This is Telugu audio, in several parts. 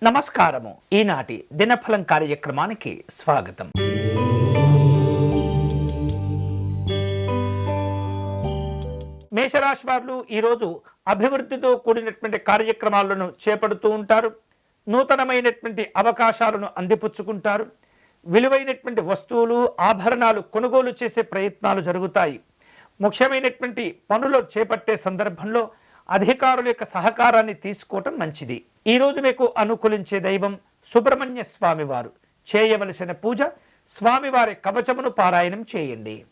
నమస్కారము. ఈనాటి దినఫలం కార్యక్రమానికి స్వాగతం. మేషరాశి వారు ఈరోజు అభివృద్ధితో కూడినటువంటి కార్యక్రమాలను చేపడుతూ ఉంటారు. నూతనమైనటువంటి అవకాశాలను అందిపుచ్చుకుంటారు. విలువైనటువంటి వస్తువులు, ఆభరణాలు కొనుగోలు చేసే ప్రయత్నాలు జరుగుతాయి. ముఖ్యమైనటువంటి పనులు చేపట్టే సందర్భంలో అధికారుల యొక్క సహకారాన్ని తీసుకోవటం మంచిది. ఈరోజు మీకు అనుకూలించే దైవం సుబ్రహ్మణ్య స్వామి వారు. చేయవలసిన పూజ స్వామివారి కవచమును పారాయణం చేయండి.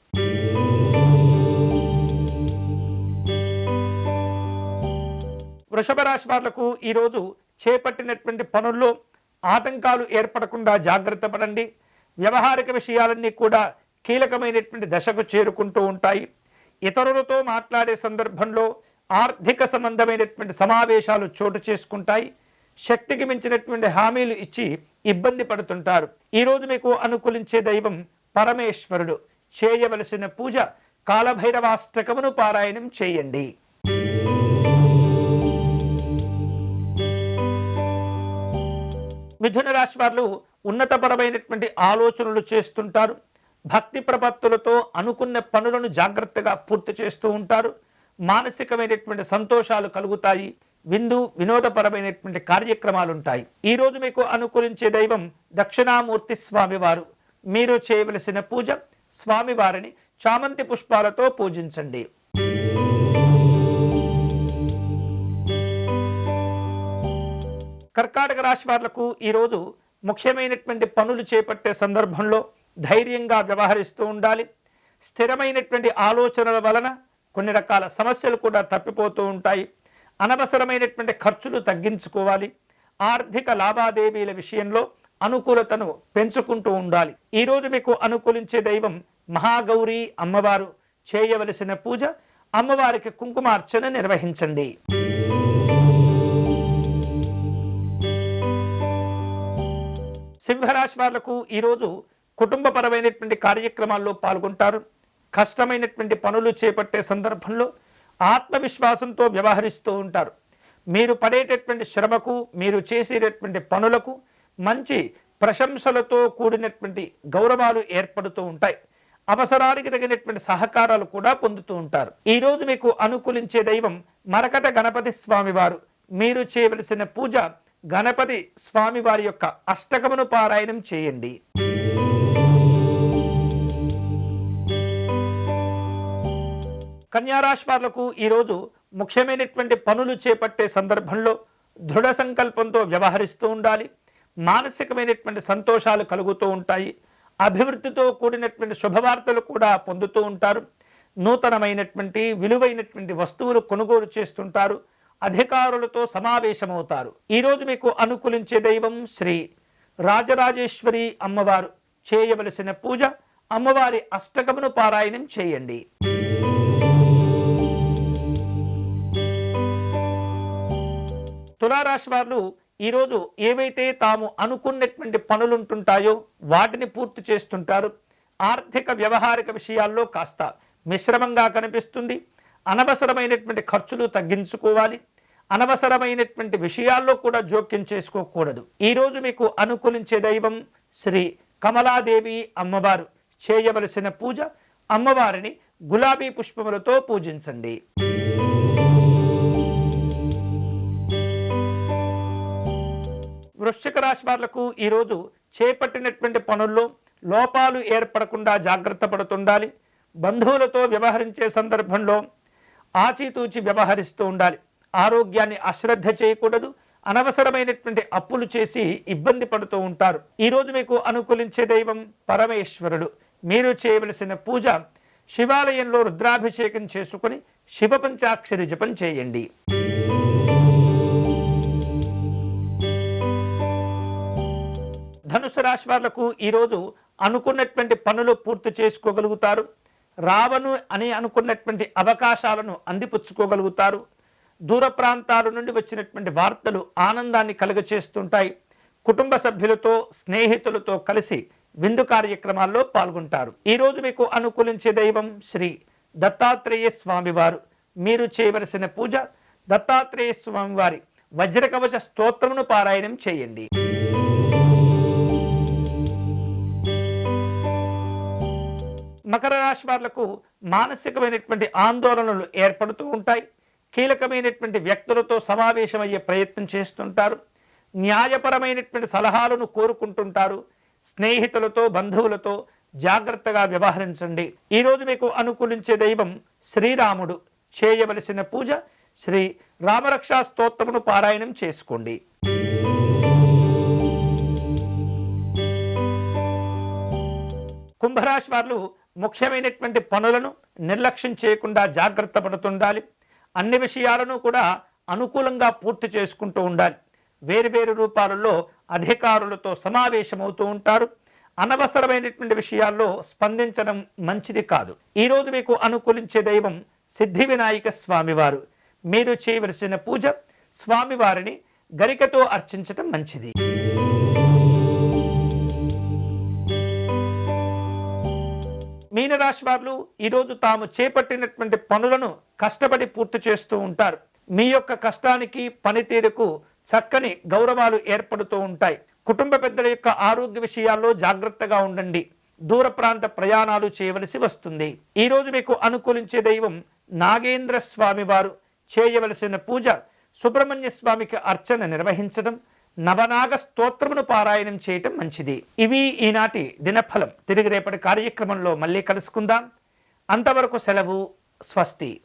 వృషభ రాశి వాళ్లకు ఈరోజు చేపట్టినటువంటి పనుల్లో ఆటంకాలు ఏర్పడకుండా జాగ్రత్త పడండి. వ్యవహారిక విషయాలన్నీ కూడా కీలకమైనటువంటి దశకు చేరుకుంటూ ఉంటాయి. ఇతరులతో మాట్లాడే సందర్భంలో ఆర్థిక సంబంధమైనటువంటి సమావేశాలు చోటు చేసుకుంటాయి. శక్తికి మించినటువంటి హామీలు ఇచ్చి ఇబ్బంది పడుతుంటారు. ఈరోజు మీకు అనుకూలించే దైవం పరమేశ్వరుడు. చేయవలసిన పూజ కాలభైరవాష్టకమును పారాయణం చేయండి. మిథున రాశి వారు ఉన్నతపరమైనటువంటి ఆలోచనలు చేస్తుంటారు. భక్తి ప్రపత్తులతో అనుకున్న పనులను జాగ్రత్తగా పూర్తి చేస్తూ ఉంటారు. మానసికమైనటువంటి సంతోషాలు కలుగుతాయి. వినోదపరమైనటువంటి కార్యక్రమాలు ఉంటాయి. ఈరోజు మీకు అనుకూలించే దైవం దక్షిణామూర్తి స్వామివారు. మీరు చేయవలసిన పూజ స్వామివారిని చామంతి పుష్పాలతో పూజించండి. కర్కాటక రాశి వాళ్లకు ఈరోజు ముఖ్యమైనటువంటి పనులు చేపట్టే సందర్భంలో ధైర్యంగా వ్యవహరిస్తూ ఉండాలి. స్థిరమైనటువంటి ఆలోచనల వలన కొన్ని రకాల సమస్యలు కూడా తప్పిపోతూ ఉంటాయి. అనవసరమైనటువంటి ఖర్చులు తగ్గించుకోవాలి. ఆర్థిక లావాదేవీల విషయంలో అనుకూలతను పెంచుకుంటూ ఉండాలి. ఈరోజు మీకు అనుకూలించే దైవం మహాగౌరీ అమ్మవారు. చేయవలసిన పూజ అమ్మవారికి కుంకుమార్చన నిర్వహించండి. సింహరాశి వాళ్లకు ఈరోజు కుటుంబపరమైనటువంటి కార్యక్రమాల్లో పాల్గొంటారు. కష్టమైనటువంటి పనులు చేపట్టే సందర్భంలో ఆత్మవిశ్వాసంతో వ్యవహరిస్తూ ఉంటారు. మీరు పడేటటువంటి శ్రమకు, మీరు చేసేటటువంటి పనులకు మంచి ప్రశంసలతో కూడినటువంటి గౌరవాలు ఏర్పడుతూ ఉంటాయి. అవసరానికి తగినటువంటి సహకారాలు కూడా పొందుతూ ఉంటారు. ఈరోజు మీకు అనుకూలించే దైవం మరకట గణపతి స్వామివారు. మీరు చేయవలసిన పూజ గణపతి స్వామివారి యొక్క అష్టకమును పారాయణం చేయండి. కన్యారాశి వాళ్లకు ఈరోజు ముఖ్యమైనటువంటి పనులు చేపట్టే సందర్భంలో దృఢ సంకల్పంతో వ్యవహరిస్తూ ఉండాలి. మానసికమైనటువంటి సంతోషాలు కలుగుతూ ఉంటాయి. అభివృద్ధితో కూడినటువంటి శుభవార్తలు కూడా పొందుతూ ఉంటారు. నూతనమైనటువంటి విలువైనటువంటి వస్తువులు కొనుగోలు చేస్తుంటారు. అధికారులతో సమావేశమవుతారు. ఈరోజు మీకు అనుకూలించే దైవం శ్రీ రాజరాజేశ్వరి అమ్మవారు. చేయవలసిన పూజ అమ్మవారి అష్టకమును పారాయణం చేయండి. తులారాశి వారు ఈరోజు ఏవైతే తాము అనుకున్నటువంటి పనులుంటుంటాయో వాటిని పూర్తి చేస్తుంటారు. ఆర్థిక వ్యవహారిక విషయాల్లో కాస్త మిశ్రమంగా కనిపిస్తుంది. అనవసరమైనటువంటి ఖర్చులు తగ్గించుకోవాలి. అనవసరమైనటువంటి విషయాల్లో కూడా జోక్యం చేసుకోకూడదు. ఈరోజు మీకు అనుకూలించే దైవం శ్రీ కమలాదేవి అమ్మవారు. చేయవలసిన పూజ అమ్మవారిని గులాబీ పుష్పములతో పూజించండి. వృశ్చిక రాశి వాళ్లకు ఈరోజు చేపట్టినటువంటి పనుల్లో లోపాలు ఏర్పడకుండా జాగ్రత్త పడుతుండాలి. బంధువులతో వ్యవహరించే సందర్భంలో ఆచితూచి వ్యవహరిస్తూ ఉండాలి. ఆరోగ్యాన్ని అశ్రద్ధ చేయకూడదు. అనవసరమైనటువంటి అప్పులు చేసి ఇబ్బంది పడుతూ ఉంటారు. ఈరోజు మీకు అనుకూలించే దైవం పరమేశ్వరుడు. మీరు చేయవలసిన పూజ శివాలయంలో రుద్రాభిషేకం చేసుకుని శివ పంచాక్షరి జపం చేయండి. ధనుసు రాశి వాళ్లకు ఈరోజు అనుకున్నటువంటి పనులు పూర్తి చేసుకోగలుగుతారు. రావను అని అనుకున్నటువంటి అవకాశాలను అందిపుచ్చుకోగలుగుతారు. దూర ప్రాంతాల నుండి వచ్చినటువంటి వార్తలు ఆనందాన్ని కలుగచేస్తుంటాయి. కుటుంబ సభ్యులతో, స్నేహితులతో కలిసి విందు కార్యక్రమాల్లో పాల్గొంటారు. ఈరోజు మీకు అనుకూలించే దైవం శ్రీ దత్తాత్రేయ స్వామివారు. మీరు చేయవలసిన పూజ దత్తాత్రేయ స్వామివారి వజ్రకవచ స్తోత్రమును పారాయణం చేయండి. మకర రాశి వాళ్లకు మానసికమైనటువంటి ఆందోళనలు ఏర్పడుతూ ఉంటాయి. కీలకమైనటువంటి వ్యక్తులతో సమావేశమయ్యే ప్రయత్నం చేస్తుంటారు. న్యాయపరమైనటువంటి సలహాలను కోరుకుంటుంటారు. స్నేహితులతో బంధువులతో జాగ్రత్తగా వ్యవహరించండి. ఈరోజు మీకు అనుకూలించే దైవం శ్రీరాముడు. చేయవలసిన పూజ శ్రీ రామరక్షా స్తోత్రమును పారాయణం చేసుకోండి. కుంభరాశి వారు ముఖ్యమైనటువంటి పనులను నిర్లక్ష్యం చేయకుండా జాగ్రత్త పడుతుండాలి. అన్ని విషయాలను కూడా అనుకూలంగా పూర్తి చేసుకుంటూ ఉండాలి. వేరువేరు రూపాలలో అధికారులతో సమావేశమవుతూ ఉంటారు. అనవసరమైనటువంటి విషయాల్లో స్పందించడం మంచిది కాదు. ఈరోజు మీకు అనుకూలించే దైవం సిద్ధి వినాయక స్వామివారు. మీరు చేయవలసిన పూజ స్వామివారిని గరికతో అర్చించటం మంచిది. మీనరాశి వారు ఈరోజు తాము చేపట్టినటువంటి పనులను కష్టపడి పూర్తి చేస్తూ ఉంటారు. మీ యొక్క కష్టానికి పనితీరుకు చక్కని గౌరవాలు ఏర్పడుతూ ఉంటాయి. కుటుంబ పెద్దల యొక్క ఆరోగ్య విషయాల్లో జాగ్రత్తగా ఉండండి. దూర ప్రాంత ప్రయాణాలు చేయవలసి వస్తుంది. ఈరోజు మీకు అనుకూలించే దైవం నాగేంద్ర స్వామి వారు. చేయవలసిన పూజ సుబ్రహ్మణ్య స్వామికి అర్చన నిర్వహించడం, నవనాగ స్తోత్రమును పారాయణం చేయటం మంచిది. ఇవి ఈనాటి దినఫలం. తిరిగి రేపటి కార్యక్రమంలో మళ్ళీ కలుసుకుందాం. అంతవరకు సెలవు. స్వస్తి.